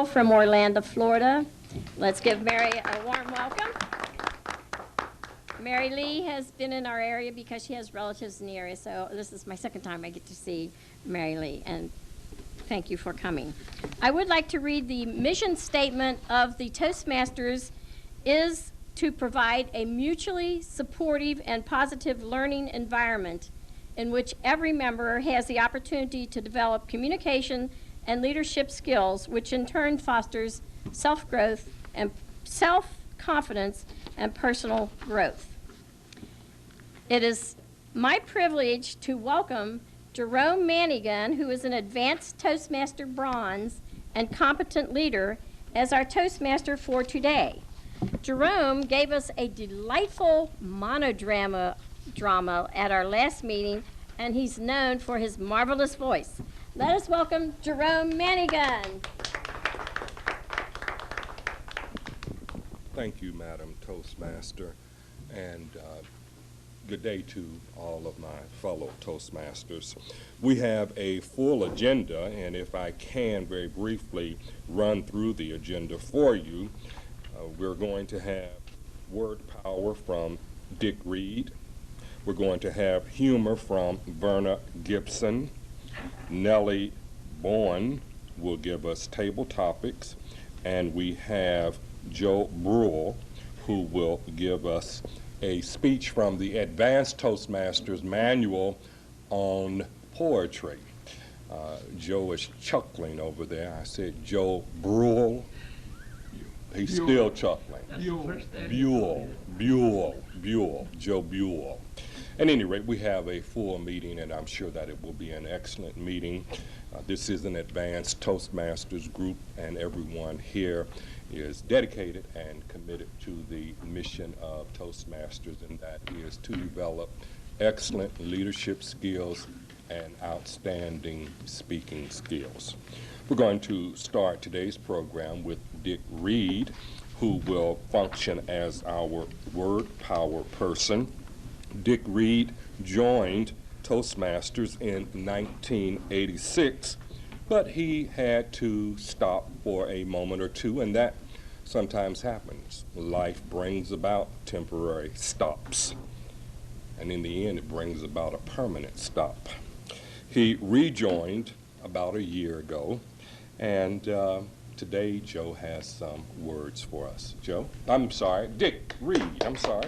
From Orlando, Florida. Let's give Mary a warm welcome. Mary Lee has been in our area because she has relatives in the area, so this is my second time I get to see Mary Lee, and thank you for coming. I would like to read the mission statement of the Toastmasters is to provide a mutually supportive and positive learning environment in which every member has the opportunity to develop communication and leadership skills, which in turn fosters self-growth and self-confidence and personal growth. It is my privilege to welcome Jerome Manigan, who is an advanced Toastmaster Bronze and competent leader, as our Toastmaster for today. Jerome gave us a delightful monodrama at our last meeting, and he's known for his marvelous voice. Let us welcome Jerome Manigan. Thank you, Madam Toastmaster, and good day to all of my fellow Toastmasters. We have a full agenda, and if I can very briefly run through the agenda for you, we're going to have word power from Dick Reed. We're going to have humor from Verna Gibson. Nellye Bowen will give us table topics, and we have Joe Schwerling, who will give us a speech from the Advanced Toastmasters Manual on poetry. Joe is chuckling over there. I said Joe Schwerling. He's still chuckling. Buell, Joe Buell. At any rate, we have a full meeting, and I'm sure that it will be an excellent meeting. This is an advanced Toastmasters group, and everyone here is dedicated and committed to the mission of Toastmasters, and that is to develop excellent leadership skills and outstanding speaking skills. We're going to start today's program with Dick Reed, who will function as our word power person. Dick Reed joined Toastmasters in 1986, but he had to stop for a moment or two, and that sometimes happens. Life brings about temporary stops, and in the end it brings about a permanent stop. He rejoined about a year ago, and today Joe has some words for us. Dick Reed, I'm sorry.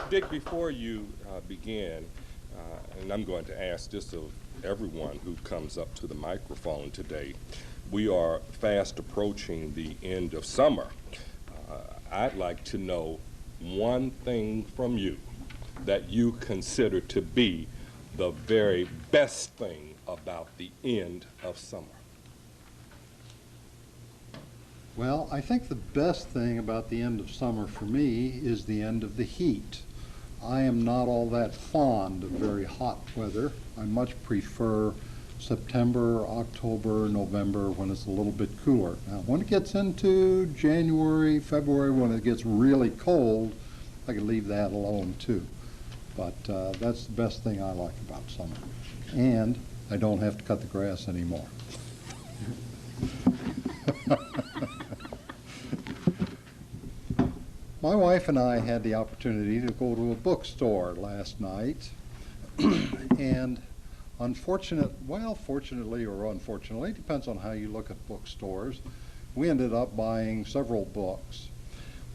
Dick, before you begin, and I'm going to ask this of everyone who comes up to the microphone today, we are fast approaching the end of summer. I'd like to know one thing from you that you consider to be the very best thing about the end of summer. Well, I think the best thing about the end of summer for me is the end of the heat. I am not all that fond of very hot weather. I much prefer September, October, November, when it's a little bit cooler. Now, when it gets into January, February, when it gets really cold, I could leave that alone too. But that's the best thing I like about summer. And I don't have to cut the grass anymore. My wife and I had the opportunity to go to a bookstore last night, and fortunately or unfortunately, depends on how you look at bookstores, we ended up buying several books.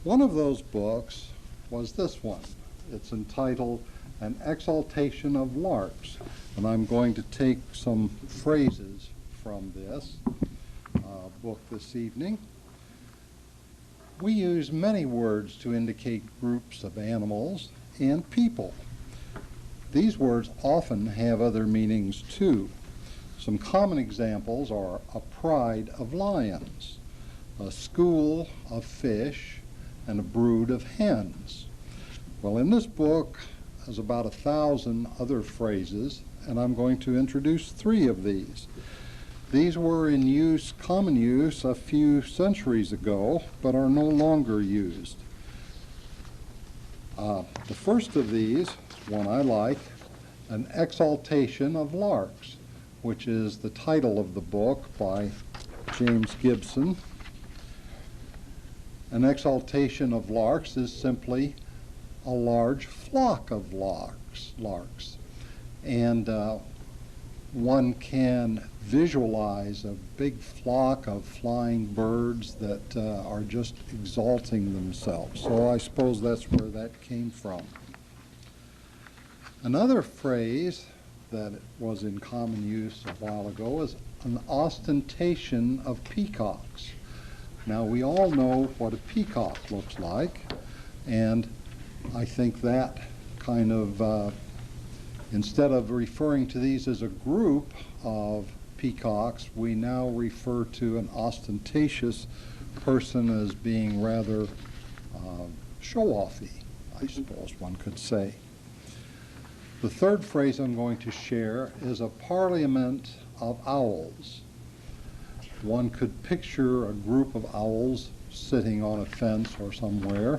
One of those books was this one. It's entitled An Exaltation of Larks, and I'm going to take some phrases from this book this evening. We use many words to indicate groups of animals and people. These words often have other meanings too. Some common examples are a pride of lions, a school of fish, and a brood of hens. Well, in this book, there's about 1,000 other phrases, and I'm going to introduce 3 of these. These were in use, common use, a few centuries ago, but are no longer used. The first of these, one I like, an exaltation of larks. which is the title of the book by James Gibson. An exaltation of larks is simply a large flock of larks. And one can visualize a big flock of flying birds that are just exalting themselves. So I suppose that's where that came from. Another phrase that was in common use a while ago is an ostentation of peacocks. Now we all know what a peacock looks like, and I think that kind of, instead of referring to these as a group of peacocks, we now refer to an ostentatious person as being rather show-offy, I suppose one could say. The third phrase I'm going to share is a parliament of owls. One could picture a group of owls sitting on a fence or somewhere,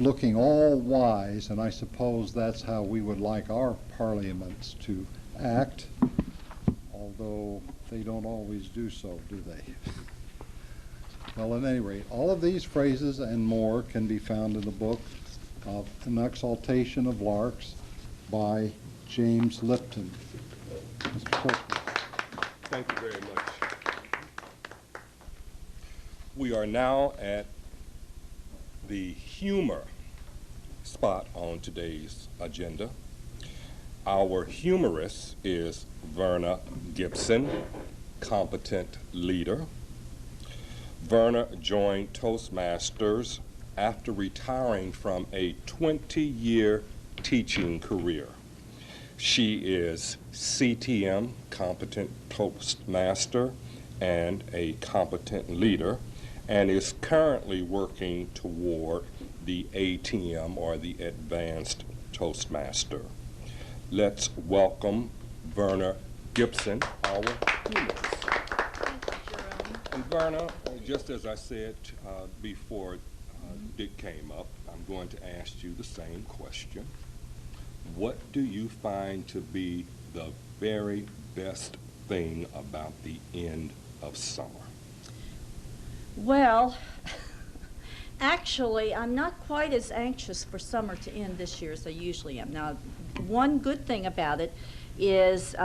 looking all wise, and I suppose that's how we would like our parliaments to act, although they don't always do so, do they? Well, at any rate, all of these phrases and more can be found in the book of An Exaltation of Larks by James Lipton. Mr. Portman. Thank you very much. We are now at the humor spot on today's agenda. Our humorist is Verna Gibson, competent leader. Verna joined Toastmasters after retiring from a 20-year teaching career. She is CTM, competent Toastmaster, and a competent leader, and is currently working toward the ATM, or the Advanced Toastmaster. Let's welcome Verna Gibson, our humorist. Thank you, Jerome. And Verna, just as I said before Dick came up, I'm going to ask you the same question. What do you find to be the very best thing about the end of summer? Well, actually, I'm not quite as anxious for summer to end this year as I usually am. Now, one good thing about it is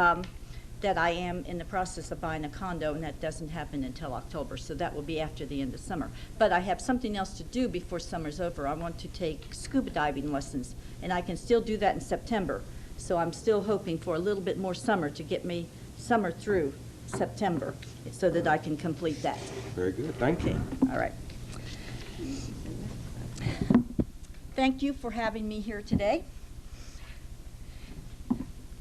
that I am in the process of buying a condo, and that doesn't happen until October, so that will be after the end of summer. But I have something else to do before summer's over. I want to take scuba diving lessons, and I can still do that in September. So I'm still hoping for a little bit more summer to get me summer through September so that I can complete that. Very good, thank you. Okay, all right. Thank you for having me here today.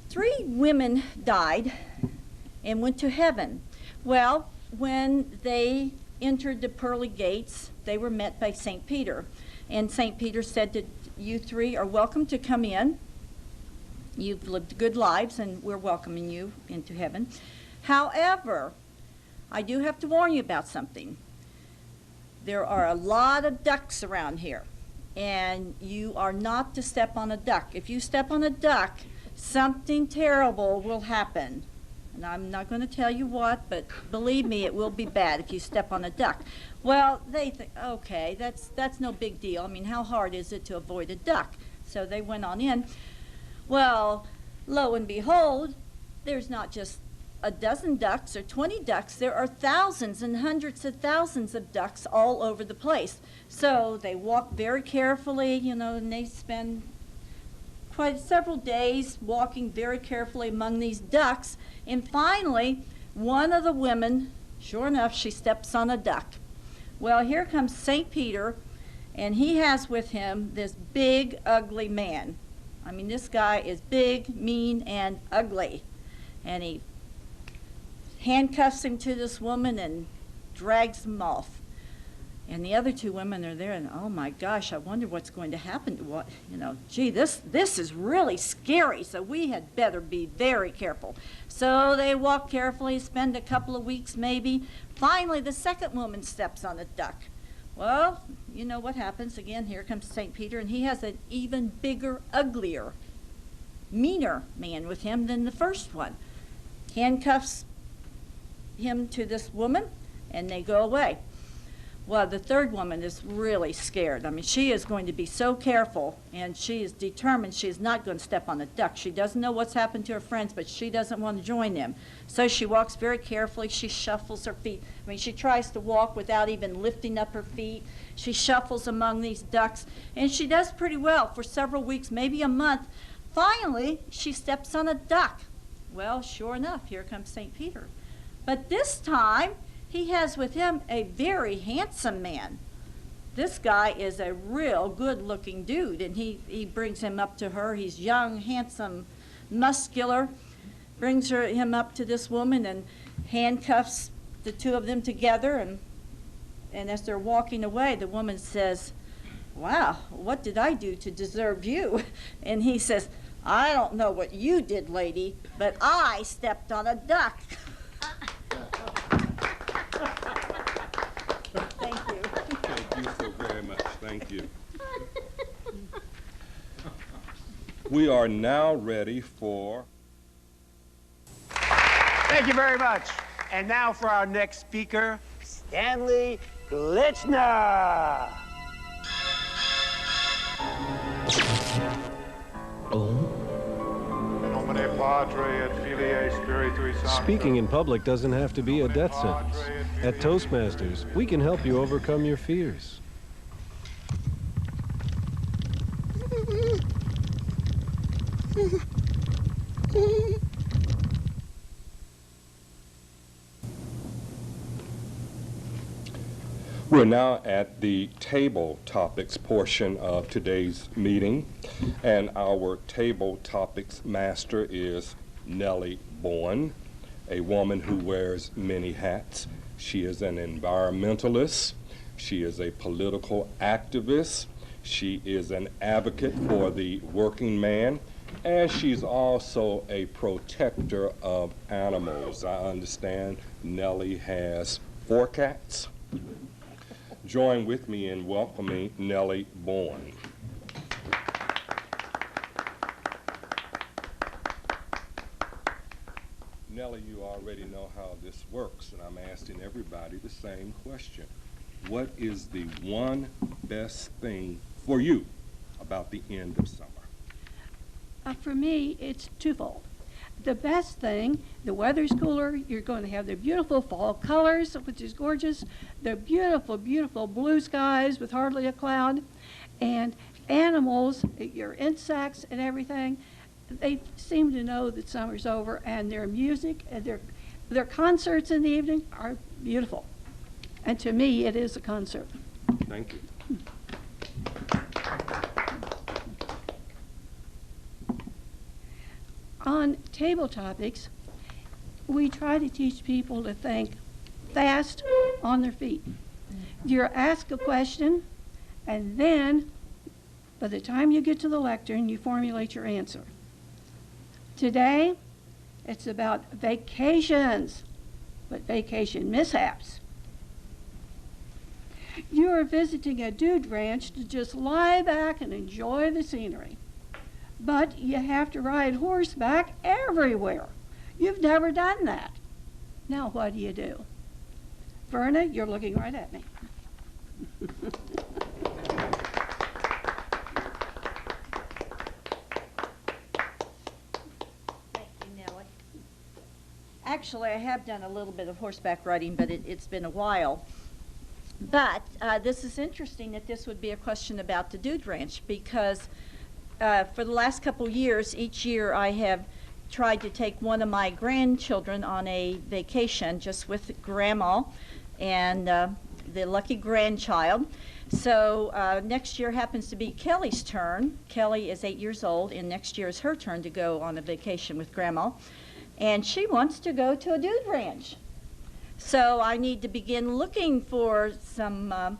3 women died and went to heaven. Well, when they entered the pearly gates, they were met by St. Peter. And St. Peter said that you 3 are welcome to come in. You've lived good lives, and we're welcoming you into heaven. However, I do have to warn you about something. There are a lot of ducks around here, and you are not to step on a duck. If you step on a duck, something terrible will happen. And I'm not going to tell you what, but believe me, it will be bad if you step on a duck. Well, they think, okay, that's no big deal. I mean, how hard is it to avoid a duck? So they went on in. Well, lo and behold, there's not just a dozen ducks or 20 ducks. There are thousands and hundreds of thousands of ducks all over the place. So they walk very carefully, you know, and they spend quite several days walking very carefully among these ducks. And finally, one of the women, sure enough, she steps on a duck. Well, here comes St. Peter, and he has with him this big, ugly man. I mean, this guy is big, mean, and ugly. And he handcuffs him to this woman and drags him off. And the other 2 women are there, and oh my gosh, I wonder what's going to happen to what, you know, gee, this is really scary, so we had better be very careful. So they walk carefully, spend a couple of weeks maybe. Finally, the second woman steps on a duck. Well, you know what happens. Again, here comes St. Peter, and he has an even bigger, uglier, meaner man with him than the first one. handcuffs him to this woman, and they go away. Well, the third woman is really scared. I mean, she is going to be so careful, and she is determined she is not going to step on a duck. She doesn't know what's happened to her friends, but she doesn't want to join them. So she walks very carefully. She shuffles her feet. I mean, she tries to walk without even lifting up her feet. She shuffles among these ducks, and she does pretty well for several weeks, maybe a month. Finally, she steps on a duck. Well, sure enough, here comes St. Peter. But this time, he has with him a very handsome man. This guy is a real good-looking dude, and he brings him up to her. He's young, handsome, muscular, brings him up to this woman and handcuffs the two of them together, and as they're walking away, the woman says, "Wow, what did I do to deserve you?" And he says, "I don't know what you did, lady, but I stepped on a duck." Thank you. Thank you so very much. Thank you. We are now ready for... Thank you very much. And now for our next speaker, Stanley Glitchner. Speaking in public doesn't have to be a death sentence. At Toastmasters, we can help you overcome your fears. We're now at the table topics portion of today's meeting, and our table topics master is Nellye Bowen, a woman who wears many hats. She is an environmentalist. She is a political activist. She is an advocate for the working man, and she's also a protector of animals. I understand Nellye has 4 cats. Join with me in welcoming Nellye Bowen. Nellye, you already know how this works, and I'm asking everybody the same question. What is the one best thing for you about the end of summer? For me, it's twofold. The best thing, the weather's cooler, you're going to have the beautiful fall colors, which is gorgeous, the beautiful, beautiful blue skies with hardly a cloud, and animals, your insects and everything, they seem to know that summer's over, and their music and their concerts in the evening are beautiful. And to me, it is a concert. Thank you. On table topics, we try to teach people to think fast on their feet. You're asked a question, and then by the time you get to the lectern, you formulate your answer. Today, it's about vacations, but vacation mishaps. You are visiting a dude ranch to just lie back and enjoy the scenery. But you have to ride horseback everywhere. You've never done that. Now what do? Verna, you're looking right at me. Thank you, Nellye. Actually, I have done a little bit of horseback riding, but it's been a while. But this is interesting that this would be a question about the dude ranch, because for the last couple years, each year I have tried to take one of my grandchildren on a vacation just with Grandma and the lucky grandchild. So next year happens to be Kelly's turn. Kelly is 8 years old, and next year is her turn to go on a vacation with Grandma. And she wants to go to a dude ranch. So I need to begin looking for some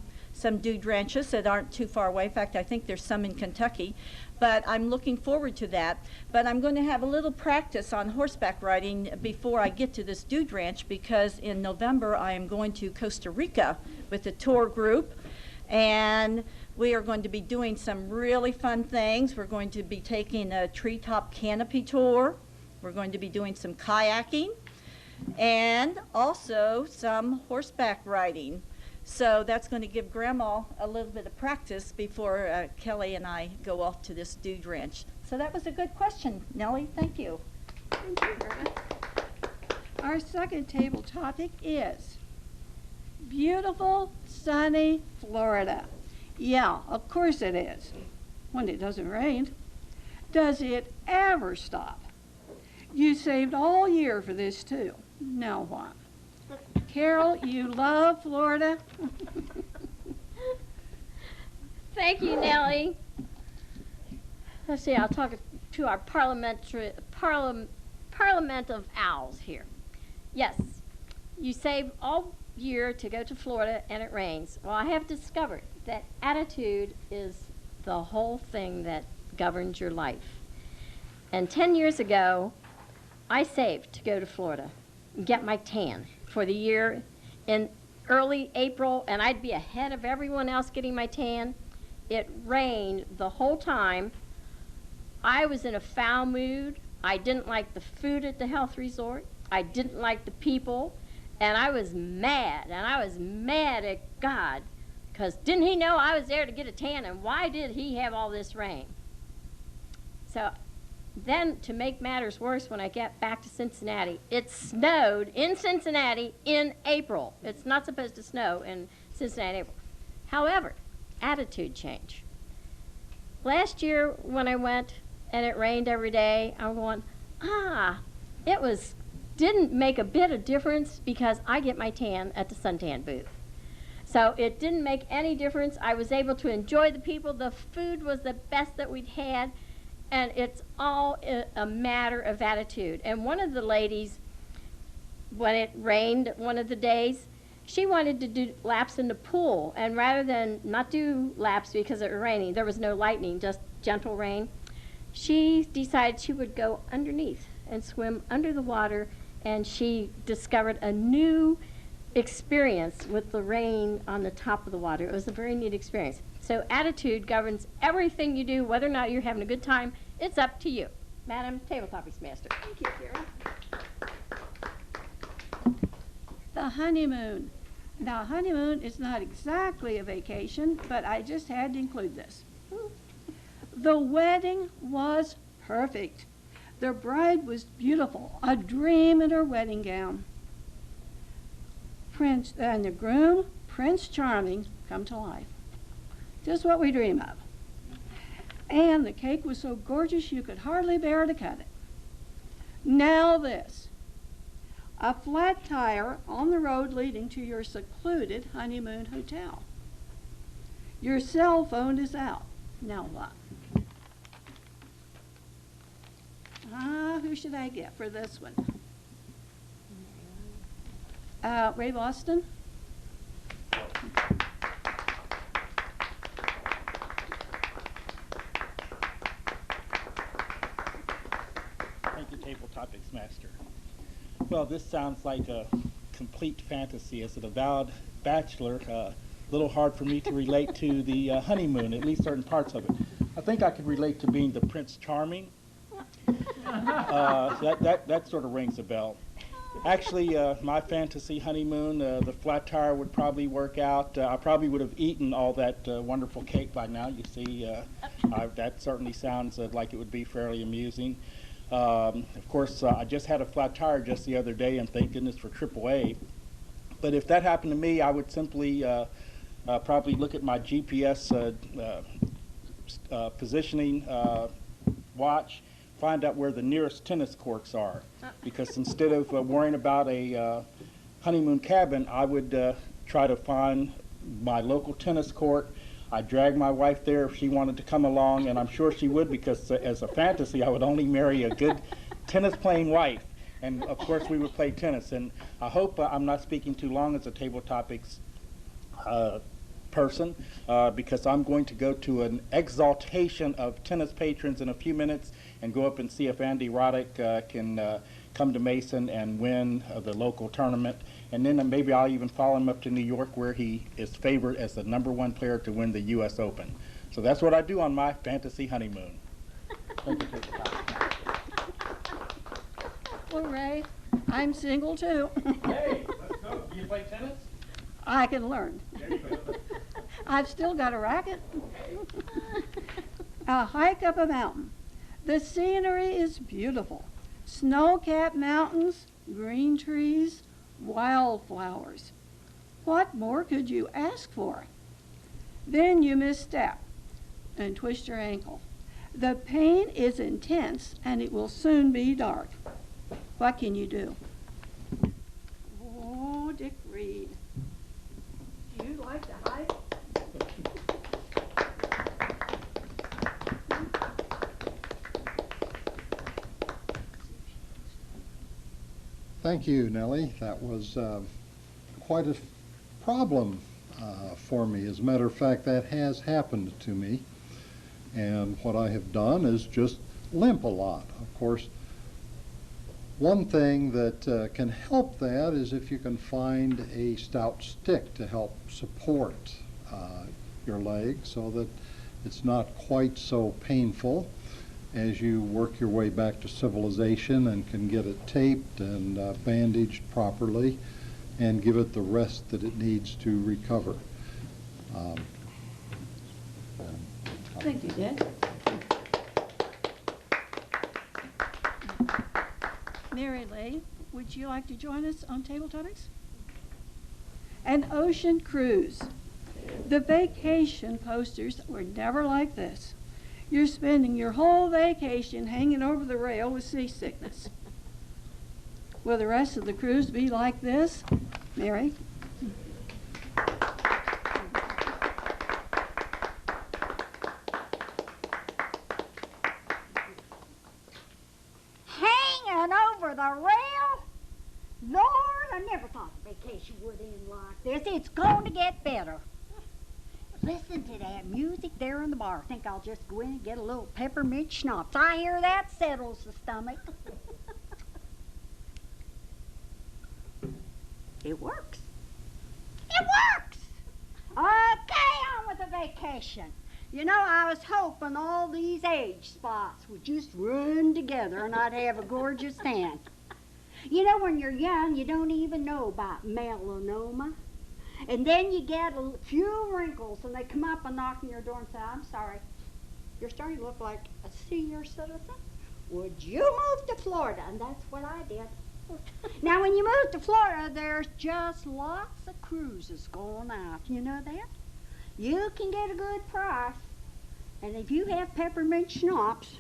dude ranches that aren't too far away. In fact, I think there's some in Kentucky. But I'm looking forward to that. But I'm going to have a little practice on horseback riding before I get to this dude ranch, because in November I am going to Costa Rica with a tour group. And we are going to be doing some really fun things. We're going to be taking a treetop canopy tour. We're going to be doing some kayaking. and also some horseback riding. So that's going to give Grandma a little bit of practice before Kelly and I go off to this dude ranch. So that was a good question, Nellye. Thank you. Thank you, Grandma. Our second table topic is beautiful, sunny Florida. Yeah, of course it is, when it doesn't rain. Does it ever stop? You saved all year for this, too. Now what? Carol, you love Florida? Thank you, Nellye. Let's see, I'll talk to our parliament of owls here. Yes, you save all year to go to Florida and it rains. Well, I have discovered that attitude is the whole thing that governs your life. And 10 years ago, I saved to go to Florida and get my tan for the year in early April, and I'd be ahead of everyone else getting my tan. It rained the whole time. I was in a foul mood. I didn't like the food at the health resort. I didn't like the people, and I was mad at God, because didn't he know I was there to get a tan, and why did he have all this rain? So then, to make matters worse, when I get back to Cincinnati, it snowed in Cincinnati in April. It's not supposed to snow in Cincinnati in April. However, attitude change. Last year when I went and it rained every day, I'm going, didn't make a bit of difference because I get my tan at the suntan booth. So it didn't make any difference. I was able to enjoy the people. The food was the best that we'd had. And it's all a matter of attitude. And one of the ladies, when it rained one of the days, she wanted to do laps in the pool. And rather than not do laps because it was raining, there was no lightning, just gentle rain, she decided she would go underneath and swim under the water. And she discovered a new experience with the rain on the top of the water. It was a very neat experience. So attitude governs everything you do, whether or not you're having a good time. It's up to you. Madam Tabletopics Master. Thank you, Carol. The honeymoon. Now, honeymoon is not exactly a vacation, but I just had to include this. The wedding was perfect. The bride was beautiful, a dream in her wedding gown. Prince and the groom, Prince Charming, come to life. Just what we dream of. And the cake was so gorgeous you could hardly bear to cut it. Now this. A flat tire on the road leading to your secluded honeymoon hotel. Your cell phone is out. Now what? Who should I get for this one? Ray Boston? Thank you, Tabletopics Master. Well, this sounds like a complete fantasy. As an avowed bachelor, a little hard for me to relate to the honeymoon, at least certain parts of it. I think I could relate to being the Prince Charming. That sort of rings a bell. Actually, my fantasy honeymoon, the flat tire would probably work out. I probably would have eaten all that wonderful cake by now. You see, that certainly sounds like it would be fairly amusing. Of course, I just had a flat tire just the other day, and thank goodness for AAA. But if that happened to me, I would simply probably look at my GPS positioning watch, find out where the nearest tennis courts are. Because instead of worrying about a honeymoon cabin, I would try to find my local tennis court. I'd drag my wife there if she wanted to come along, and I'm sure she would, because as a fantasy, I would only marry a good tennis-playing wife. And of course, we would play tennis. And I hope I'm not speaking too long as a Tabletopics person, because I'm going to go to an exaltation of tennis patrons in a few minutes and go up and see if Andy Roddick can come to Mason and win the local tournament. And then maybe I'll even follow him up to New York, where he is favored as the #1 player to win the U.S. Open. So that's what I do on my fantasy honeymoon. Thank you, Well, Ray, I'm single too. Hey, let's go. Do you play tennis? I can learn. There you go. I've still got a racket. A hike up a mountain. The scenery is beautiful. Snow-capped mountains, green trees, wildflowers. What more could you ask for? Then you misstep and twist your ankle. The pain is intense and it will soon be dark. What can you do? Oh, Dick Reed. Do you like to hike? Thank you, Nellye. That was quite a problem for me. As a matter of fact, that has happened to me. And what I have done is just limp a lot. Of course, one thing that can help that is if you can find a stout stick to help support your leg so that it's not quite so painful as you work your way back to civilization and can get it taped and bandaged properly and give it the rest that it needs to recover. Thank you, Dick. Mary Lee, would you like to join us on Tabletopics? An ocean cruise. The vacation posters were never like this. You're spending your whole vacation hanging over the rail with seasickness. Will the rest of the cruise be like this? Mary? Hanging over the rail? Lord, I never thought the vacation would end like this. It's going to get better. Listen to that music there in the bar. I think I'll just go in and get a little peppermint schnapps. I hear that settles the stomach. It works. It works! Okay, on with the vacation. You know, I was hoping all these age spots would just run together and I'd have a gorgeous tan. You know, when you're young, you don't even know about melanoma. And then you get a few wrinkles and they come up and knock on your door and say, I'm sorry, you're starting to look like a senior citizen. Would you move to Florida? And that's what I did. Now, when you move to Florida, there's just lots of cruises going out. You know that? You can get a good price. And if you have peppermint schnapps,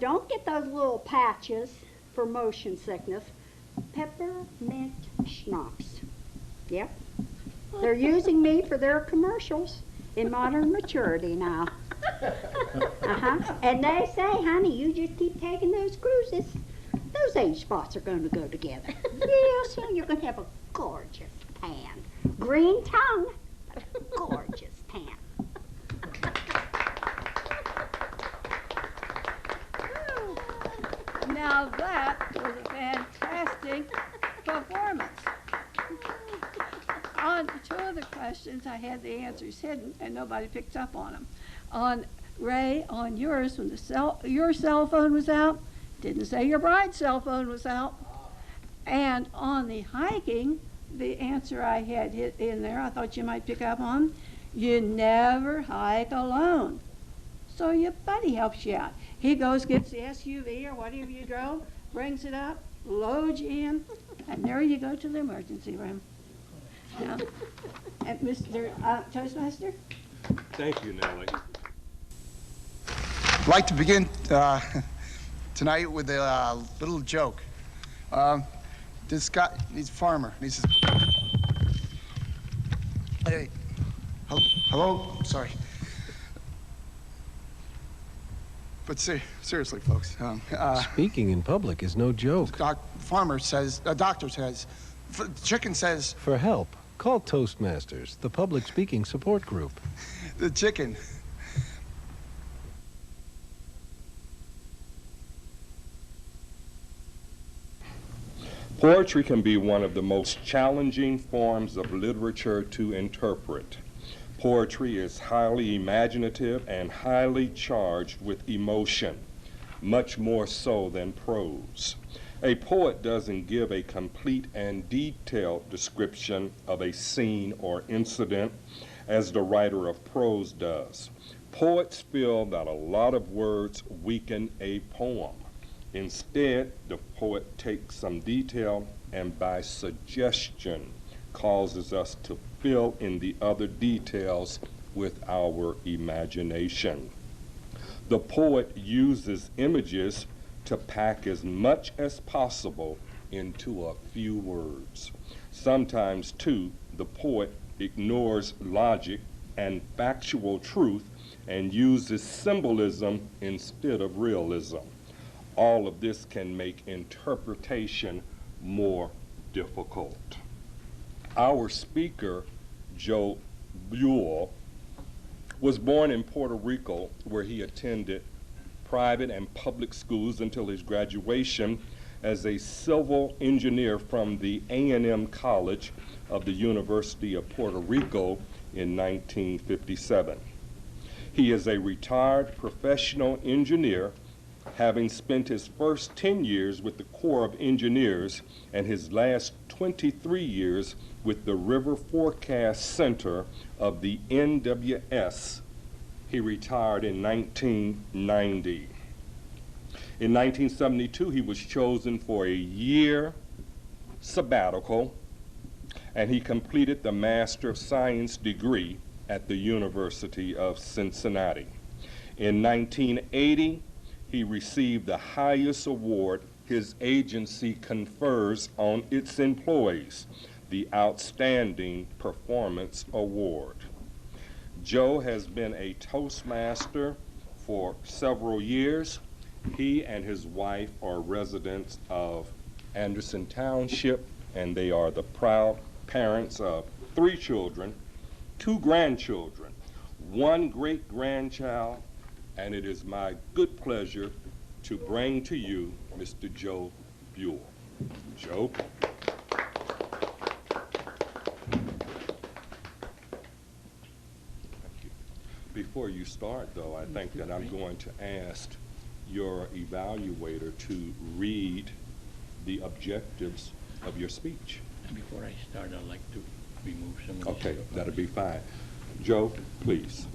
don't get those little patches for motion sickness. Peppermint schnapps. Yep. They're using me for their commercials in Modern Maturity now. And they say, honey, you just keep taking those cruises. Those age spots are going to go together. Yeah, soon you're going to have a gorgeous tan. Green tongue, but a gorgeous tan. Now that was a fantastic performance. On two of the questions, I had the answers hidden and nobody picked up on them. On Ray, on yours, when your cell phone was out, didn't say your bride's cell phone was out. And on the hiking, the answer I had hit in there, I thought you might pick up on, you never hike alone. So your buddy helps you out. He goes, gets the SUV or whatever you drove, brings it up, loads you in, and there you go to the emergency room. Now, and Mr. Toastmaster? Thank you, Nellye. I'd like to begin tonight with a little joke. This guy, he's a farmer, and he says, hey, hello, sorry. But seriously, folks. Speaking in public is no joke. Farmer says, doctor says, chicken says... For help, call Toastmasters, the public speaking support group. The chicken. Poetry can be one of the most challenging forms of literature to interpret. Poetry is highly imaginative and highly charged with emotion, much more so than prose. A poet doesn't give a complete and detailed description of a scene or incident as the writer of prose does. Poets feel that a lot of words weaken a poem. Instead, the poet takes some detail and by suggestion causes us to fill in the other details with our imagination. The poet uses images to pack as much as possible into a few words. Sometimes, too, the poet ignores logic and factual truth and uses symbolism instead of realism. All of this can make interpretation more difficult. Our speaker, Joe Schwerling, was born in Puerto Rico, where he attended private and public schools until his graduation as a civil engineer from the A&M College of the University of Puerto Rico in 1957. He is a retired professional engineer, having spent his first 10 years with the Corps of Engineers and his last 23 years with the River Forecast Center of the NWS. He retired in 1990. In 1972, he was chosen for a year sabbatical, and he completed the Master of Science degree at the University of Cincinnati. In 1980, he received the highest award his agency confers on its employees, the Outstanding Performance Award. Joe has been a Toastmaster for several years. He and his wife are residents of Anderson Township, and they are the proud parents of 3 children, 2 grandchildren, 1 great-grandchild, and it is my good pleasure to bring to you Mr. Joe Schwerling. Joe. Before you start, though, I think that I'm going to ask your evaluator to read the objectives of your speech. Before I start, I'd like to remove some of Okay, that'll be fine. Joe, please.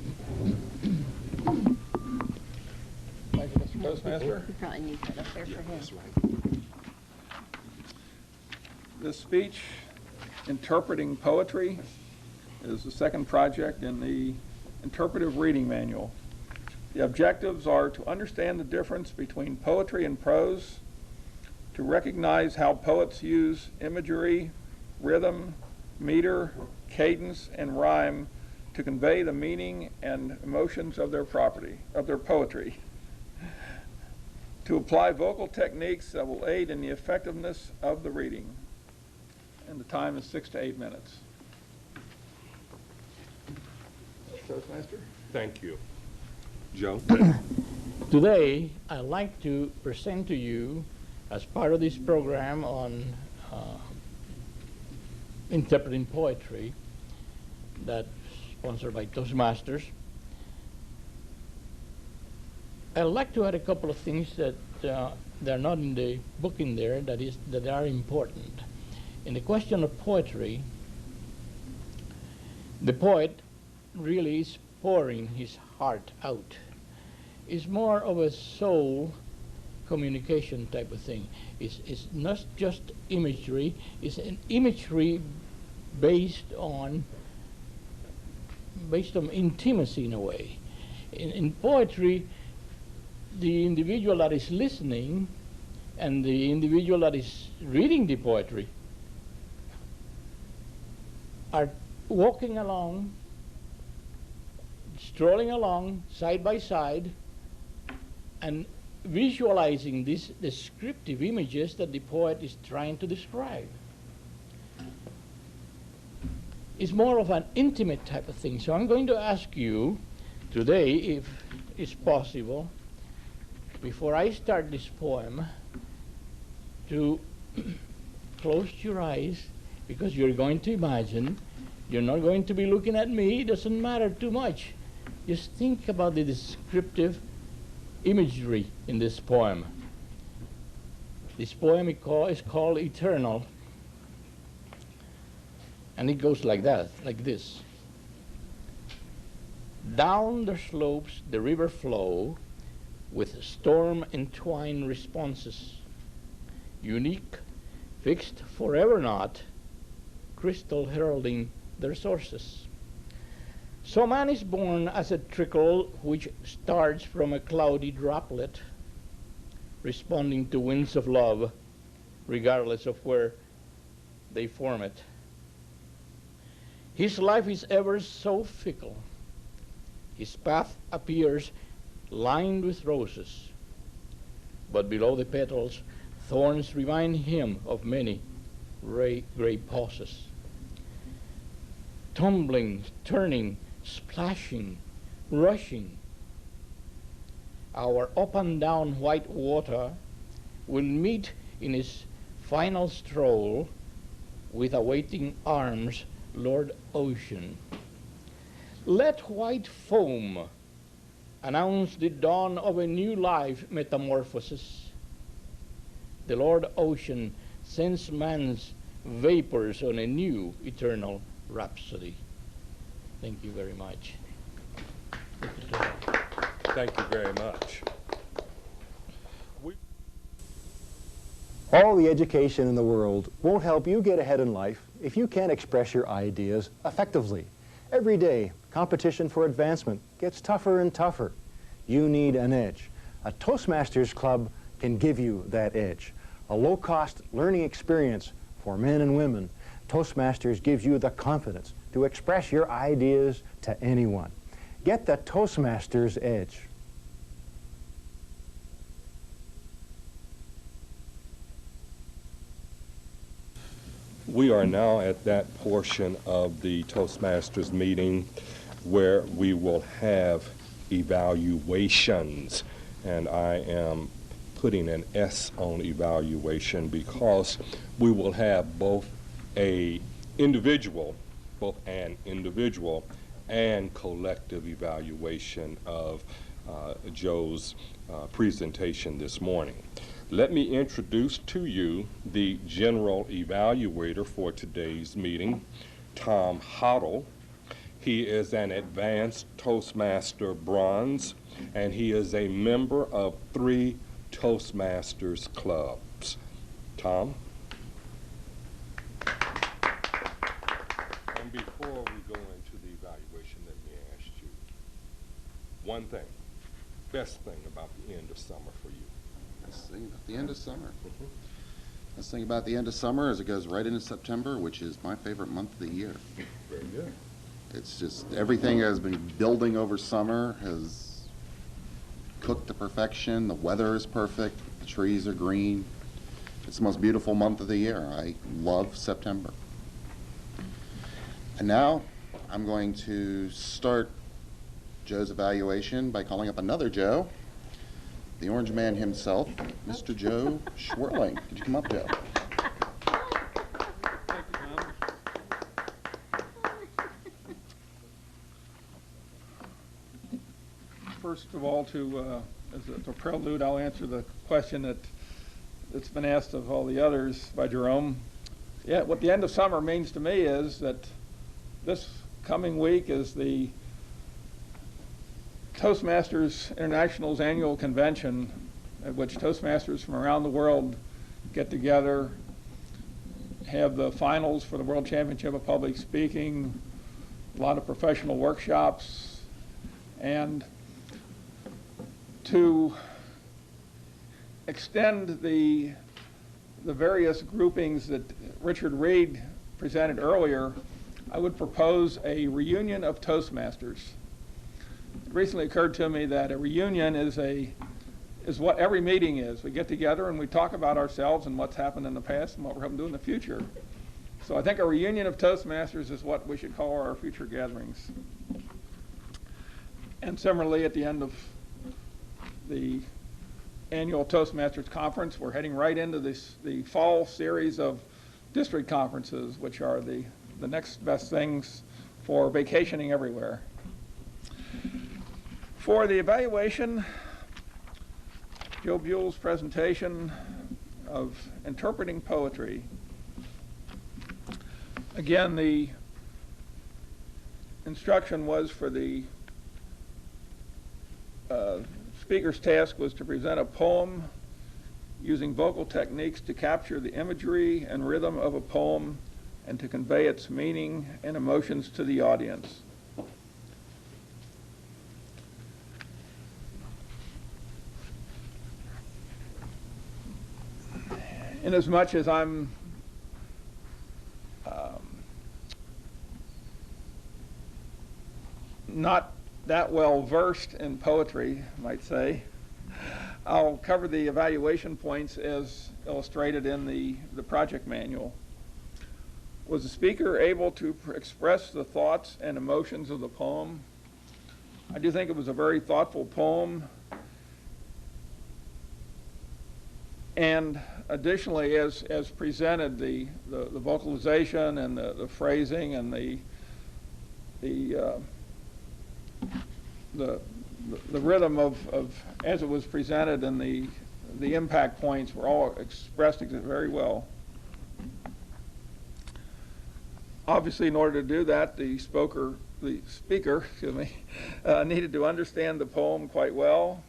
Thank you, Mr. Toastmaster. You probably need that up there for him. That's right. This speech, Interpreting Poetry, is the second project in the Interpretive Reading Manual. The objectives are to understand the difference between poetry and prose, to recognize how poets use imagery, rhythm, meter, cadence, and rhyme to convey the meaning and emotions of their poetry, to apply vocal techniques that will aid in the effectiveness of the reading. And the time is 6 to 8 minutes. Toastmaster. Thank you. Joe? Today, I'd like to present to you, as part of this program on interpreting poetry that's sponsored by Toastmasters, I'd like to add a couple of things that they're not in the book in there that are important. In the question of poetry, the poet really is pouring his heart out. It's more of a soul communication type of thing. It's not just imagery, it's an imagery based on intimacy in a way. In poetry, the individual that is listening and the individual that is reading the poetry are walking along, strolling along side by side, and visualizing these descriptive images that the poet is trying to describe. It's more of an intimate type of thing. So I'm going to ask you today, if it's possible, before I start this poem, to close your eyes, because you're going to imagine. You're not going to be looking at me. It doesn't matter too much. Just think about the descriptive imagery in this poem. This poem is called Eternal, and it goes like that, like this. Down the slopes the river flow with storm-entwined responses, unique, fixed forever not, crystal heralding their sources. So man is born as a trickle which starts from a cloudy droplet, responding to winds of love, regardless of where they form it. His life is ever so fickle. His path appears lined with roses, but below the petals, thorns remind him of many gray pauses. Tumbling, turning, splashing, rushing, our up and down white water will meet in his final stroll with awaiting arms, Lord Ocean. Let white foam announce the dawn of a new life metamorphosis. The Lord Ocean sends man's vapors on a new eternal rhapsody. Thank you very much. Thank you very much. All the education in the world won't help you get ahead in life if you can't express your ideas effectively. Every day, competition for advancement gets tougher and tougher. You need an edge. A Toastmasters Club can give you that edge. A low-cost learning experience for men and women. Toastmasters gives you the confidence to express your ideas to anyone. Get the Toastmasters edge. We are now at that portion of the Toastmasters meeting where we will have evaluations, and I am putting an S on evaluation because we will have both an individual and collective evaluation of Joe's presentation this morning. Let me introduce to you the general evaluator for today's meeting, Tom Hoddle. He is an advanced Toastmaster Bronze, and he is a member of 3 Toastmasters Clubs. Tom? And before we go into the evaluation, let me ask you one thing, best thing about the end of summer for you. Best thing about the end of summer. Best thing about the end of summer is it goes right into September, which is my favorite month of the year. Very good. It's just everything has been building over summer has cooked to perfection. The weather is perfect. The trees are green. It's the most beautiful month of the year. I love September. And now I'm going to start Joe's evaluation by calling up another Joe, the Orange Man himself, Mr. Joe Schwerling. Could you come up, Joe? First of all, as a prelude, I'll answer the question that's been asked of all the others by Jerome. Yeah, what the end of summer means to me is that this coming week is the Toastmasters International's annual convention, at which Toastmasters from around the world get together, have the finals for the World Championship of Public Speaking, a lot of professional workshops, and to extend the various groupings that Richard Reed presented earlier, I would propose a reunion of Toastmasters. It recently occurred to me that a reunion is what every meeting is. We get together and we talk about ourselves and what's happened in the past and what we're hoping to do in the future. So I think a reunion of Toastmasters is what we should call our future gatherings. And similarly, at the end of the annual Toastmasters Conference, we're heading right into the fall series of district conferences, which are the next best things for vacationing everywhere. For the evaluation, Joe Buell's presentation of interpreting poetry. Again, the instruction was for the speaker's task was to present a poem using vocal techniques to capture the imagery and rhythm of a poem and to convey its meaning and emotions to the audience. Inasmuch as I'm not that well versed in poetry, I might say, I'll cover the evaluation points as illustrated in the project manual. Was the speaker able to express the thoughts and emotions of the poem? I do think it was a very thoughtful poem. And additionally, as presented, the vocalization and the phrasing and the rhythm of as it was presented and the impact points were all expressed very well. Obviously, in order to do that, the speaker needed to understand the poem quite well.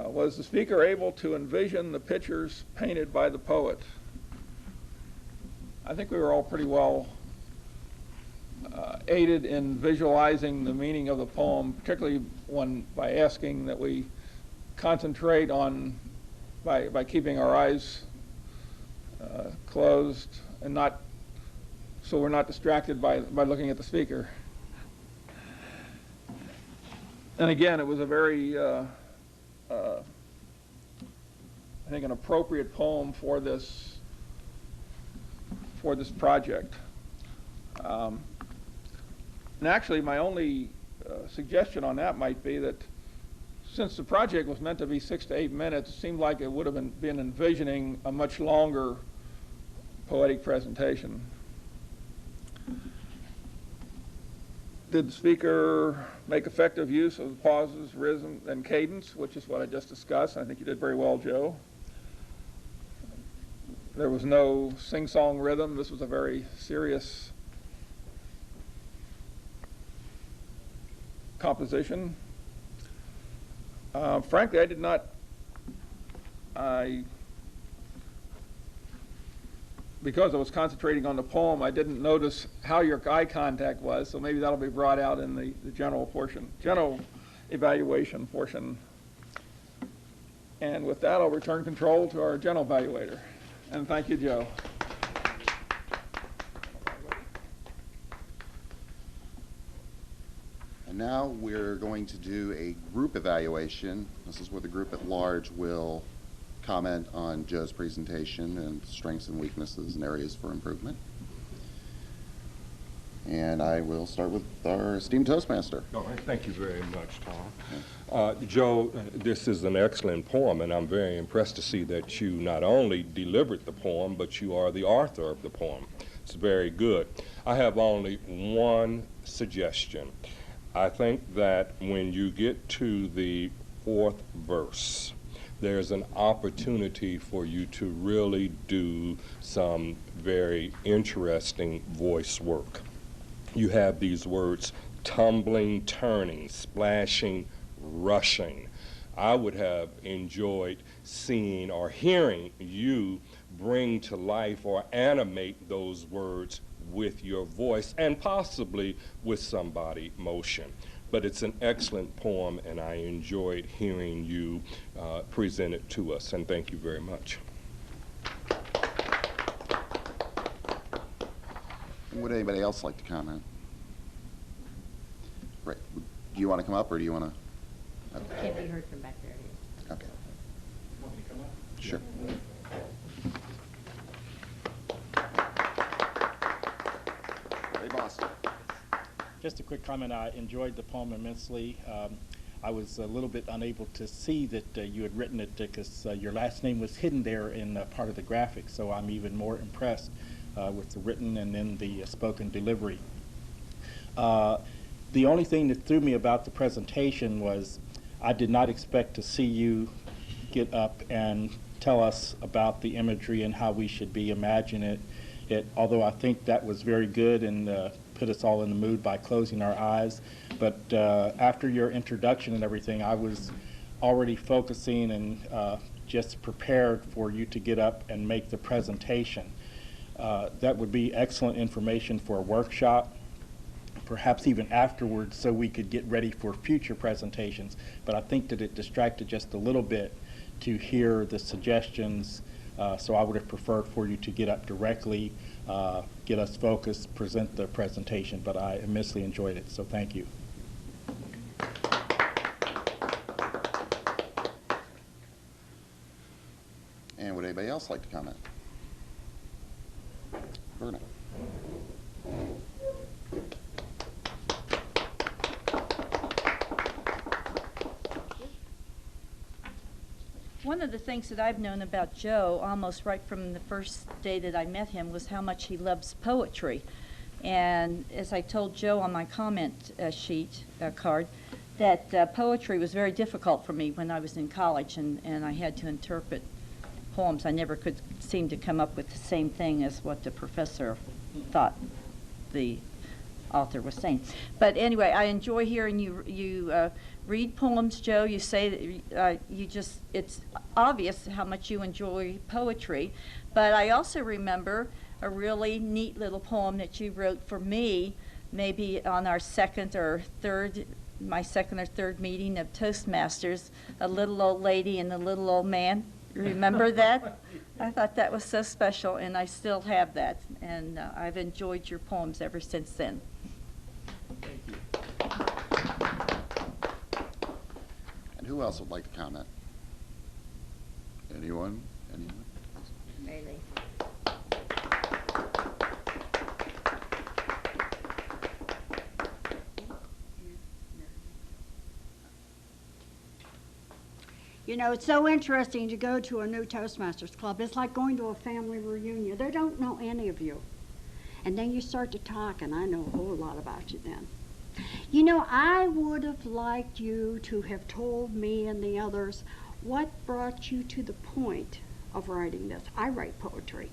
Was the speaker able to envision the pictures painted by the poet? I think we were all pretty well aided in visualizing the meaning of the poem, particularly by asking that we concentrate on, by keeping our eyes closed and not, so we're not distracted by looking at the speaker. And again, it was a very, I think, an appropriate poem for this project. And actually, my only suggestion on that might be that since the project was meant to be 6 to 8 minutes, it seemed like it would have been envisioning a much longer poetic presentation. Did the speaker make effective use of pauses, rhythm, and cadence, which is what I just discussed? I think you did very well, Joe. There was no sing-song rhythm. This was a very serious composition. Frankly, I did not, because I was concentrating on the poem, I didn't notice how your eye contact was, so maybe that'll be brought out in the general evaluation portion. And with that, I'll return control to our general evaluator. And thank you, Joe. And now we're going to do a group evaluation. This is where the group at large will comment on Joe's presentation and strengths and weaknesses and areas for improvement. And I will start with our esteemed Toastmaster. All right, thank you very much, Tom. Joe, this is an excellent poem, and I'm very impressed to see that you not only delivered the poem, but you are the author of the poem. It's very good. I have only one suggestion. I think that when you get to the 4th verse, there's an opportunity for you to really do some very interesting voice work. You have these words, tumbling, turning, splashing, rushing. I would have enjoyed seeing or hearing you bring to life or animate those words with your voice and possibly with some body motion. But it's an excellent poem, and I enjoyed hearing you present it to us, and thank you very much. Would anybody else like to comment? Right. Do you want to come up, or do you want to? Okay. Can't be heard from back there. Okay. Want me to come up? Sure. Hey, Boston. Just a quick comment. I enjoyed the poem immensely. I was a little bit unable to see that you had written it because your last name was hidden there in part of the graphics, so I'm even more impressed with the written and then the spoken delivery. The only thing that threw me about the presentation was I did not expect to see you get up and tell us about the imagery and how we should be imagining it. Although I think that was very good and put us all in the mood by closing our eyes. But after your introduction and everything, I was already focusing and just prepared for you to get up and make the presentation. That would be excellent information for a workshop, perhaps even afterwards, so we could get ready for future presentations. But I think that it distracted just a little bit to hear the suggestions, so I would have preferred for you to get up directly, get us focused, present the presentation, but I immensely enjoyed it, so thank you. And would anybody else like to comment? Verna. One of the things that I've known about Joe almost right from the first day that I met him was how much he loves poetry. And as I told Joe on my comment sheet card, that poetry was very difficult for me when I was in college, and I had to interpret poems. I never could seem to come up with the same thing as what the professor thought the author was saying. But anyway, I enjoy hearing you read poems, Joe. You say that it's obvious how much you enjoy poetry. But I also remember a really neat little poem that you wrote for me, maybe on our my second or third meeting of Toastmasters, A Little Old Lady and a Little Old Man. Remember that? I thought that was so special, and I still have that. And I've enjoyed your poems ever since then. Thank you. And who else would like to comment? Anyone? Anyone? Bailey. You know, it's so interesting to go to a new Toastmasters Club. It's like going to a family reunion. They don't know any of you. And then you start to talk, and I know a whole lot about you then. You know, I would have liked you to have told me and the others what brought you to the point of writing this. I write poetry.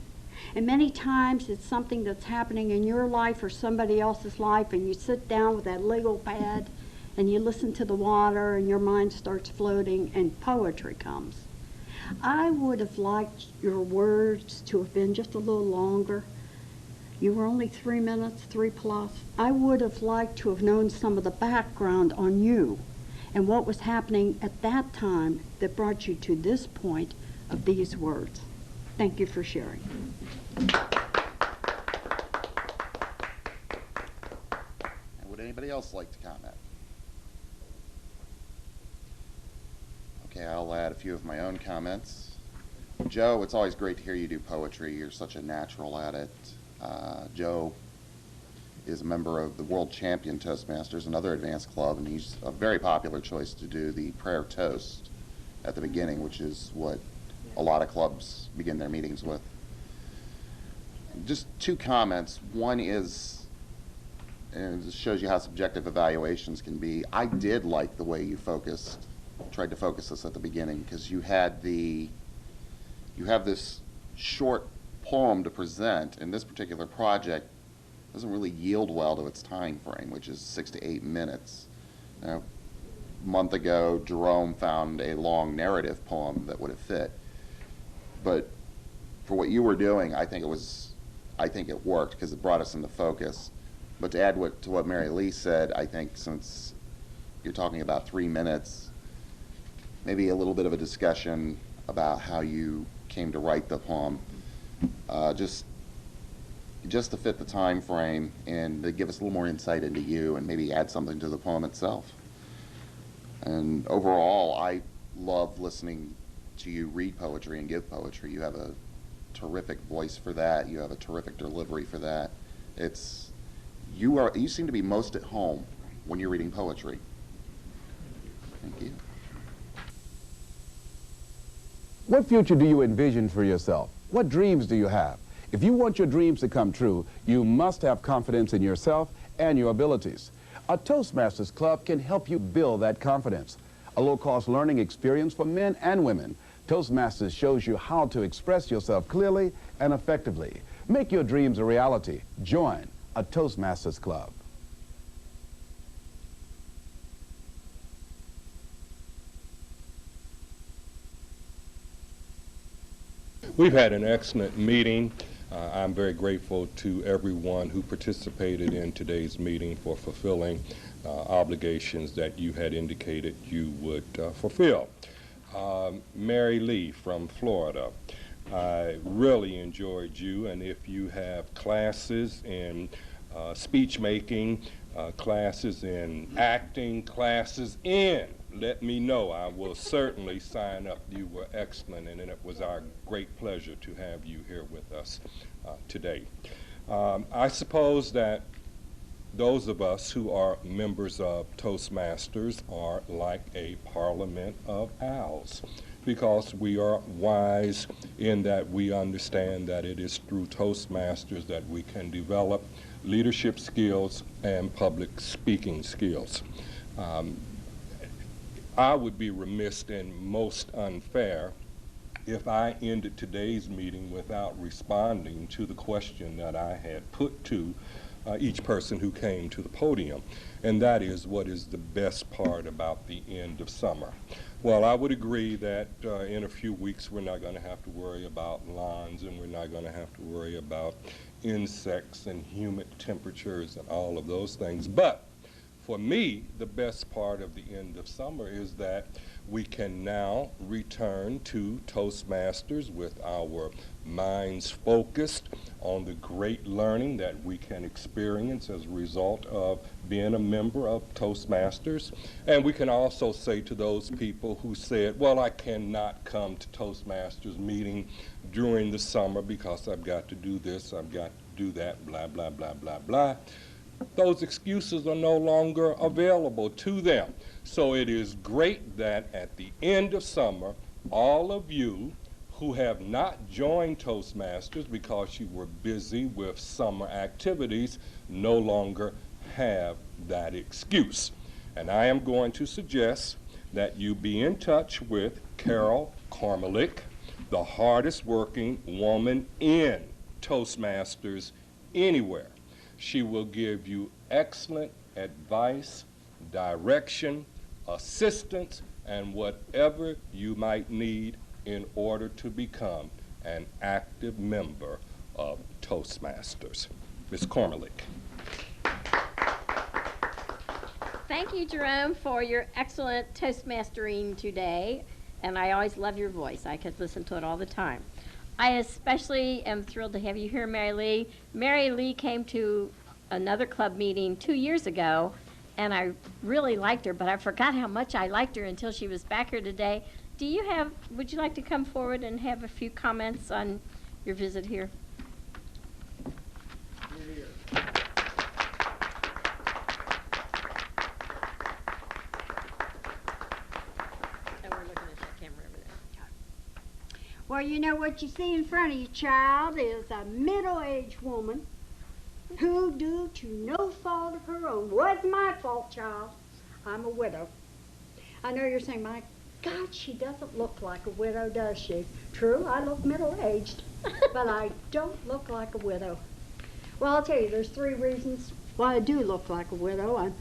And many times it's something that's happening in your life or somebody else's life, and you sit down with that legal pad and you listen to the water and your mind starts floating and poetry comes. I would have liked your words to have been just a little longer. You were only 3 minutes, 3+. I would have liked to have known some of the background on you and what was happening at that time that brought you to this point of these words. Thank you for sharing. And would anybody else like to comment? Okay, I'll add a few of my own comments. Joe, it's always great to hear you do poetry. You're such a natural at it. Joe is a member of the World Champion Toastmasters, another advanced club, and he's a very popular choice to do the prayer toast at the beginning, which is what a lot of clubs begin their meetings with. Just two comments. One is, and it shows you how subjective evaluations can be, I did like the way you tried to focus us at the beginning, because you have this short poem to present, and this particular project doesn't really yield well to its time frame, which is 6 to 8 minutes. Now, a month ago, Jerome found a long narrative poem that would have fit, but for what you were doing, I think it worked because it brought us into focus. But to add to what Mary Lee said, I think since you're talking about 3 minutes, maybe a little bit of a discussion about how you came to write the poem, just to fit the time frame and to give us a little more insight into you and maybe add something to the poem itself. And overall, I love listening to you read poetry and give poetry. You have a terrific voice for that. You have a terrific delivery for that. You seem to be most at home when you're reading poetry. Thank you. What future do you envision for yourself? What dreams do you have? If you want your dreams to come true, you must have confidence in yourself and your abilities. A Toastmasters Club can help you build that confidence. A low-cost learning experience for men and women Toastmasters shows you how to express yourself clearly and effectively. Make your dreams a reality. Join a Toastmasters Club. We've had an excellent meeting. I'm very grateful to everyone who participated in today's meeting for fulfilling obligations that you had indicated you would fulfill. Mary Lee from Florida, I really enjoyed you, and if you have classes in speech making, classes in acting, classes in, let me know. I will certainly sign up. You were excellent, and it was our great pleasure to have you here with us today. I suppose that those of us who are members of Toastmasters are like a parliament of owls, because we are wise in that we understand that it is through Toastmasters that we can develop leadership skills and public speaking skills. I would be remiss and most unfair if I ended today's meeting without responding to the question that I had put to each person who came to the podium, and that is, what is the best part about the end of summer? Well, I would agree that in a few weeks we're not going to have to worry about lawns, and we're not going to have to worry about insects and humid temperatures and all of those things. But for me, the best part of the end of summer is that we can now return to Toastmasters with our minds focused on the great learning that we can experience as a result of being a member of Toastmasters. And we can also say to those people who said, well, I cannot come to Toastmasters meeting during the summer because I've got to do this, I've got to do that, blah, blah, blah, blah, blah. Those excuses are no longer available to them. So it is great that at the end of summer, all of you who have not joined Toastmasters because you were busy with summer activities no longer have that excuse. And I am going to suggest that you be in touch with Carol Carmelick, the hardest working woman in Toastmasters anywhere. She will give you excellent advice, direction, assistance, and whatever you might need in order to become an active member of Toastmasters. Ms. Cormelick. Thank you, Jerome, for your excellent Toastmastering today. And I always love your voice. I could listen to it all the time. I especially am thrilled to have you here, Mary Lee. Mary Lee came to another club meeting 2 years ago, and I really liked her, but I forgot how much I liked her until she was back here today. Would you like to come forward and have a few comments on your visit here? Well, you know what you see in front of you, child, is a middle-aged woman who, due to no fault of her own, wasn't my fault, child. I'm a widow. I know you're saying, my God, she doesn't look like a widow, does she? True, I look middle-aged, but I don't look like a widow. Well, I'll tell you, there's 3 reasons why I do look like a widow.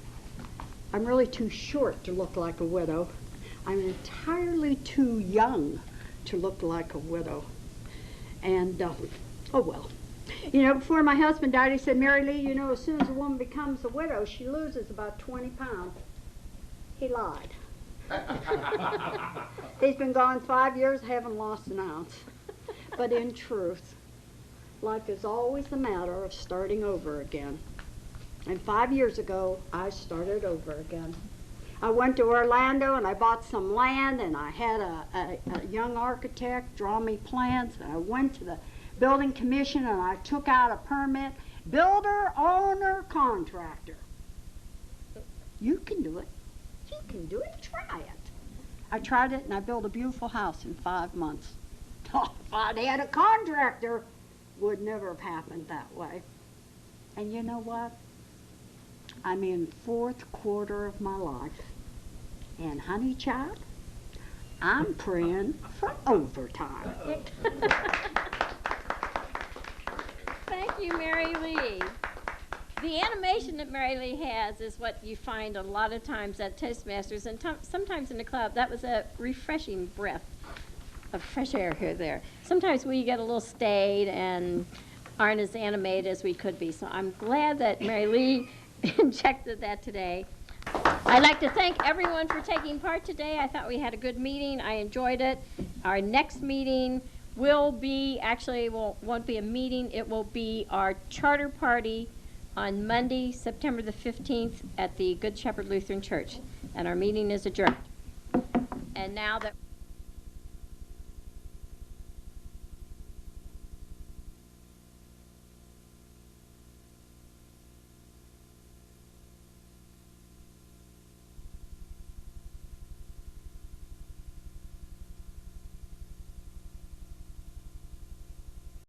I'm really too short to look like a widow. I'm entirely too young to look like a widow. And, oh well. You know, before my husband died, he said, Mary Lee, you know, as soon as a woman becomes a widow, she loses about 20 pounds. He lied. He's been gone 5 years, haven't lost an ounce. But in truth, life is always a matter of starting over again. And 5 years ago, I started over again. I went to Orlando and I bought some land, and I had a young architect draw me plans, and I went to the building commission and I took out a permit. Builder, owner, contractor. You can do it. You can do it. Try it. I tried it and I built a beautiful house in 5 months. If I'd had a contractor, would never have happened that way. And you know what? I'm in 4th quarter of my life. And honey child, I'm praying for overtime. Thank you, Mary Lee. The animation that Mary Lee has is what you find a lot of times at Toastmasters and sometimes in the club. That was a refreshing breath of fresh air here there. Sometimes we get a little staid and aren't as animated as we could be. So I'm glad that Mary Lee injected that today. I'd like to thank everyone for taking part today. I thought we had a good meeting. I enjoyed it. Our next meeting will be, actually it won't be a meeting, it will be our charter party on Monday, September the 15th at the Good Shepherd Lutheran Church. And our meeting is adjourned. And now that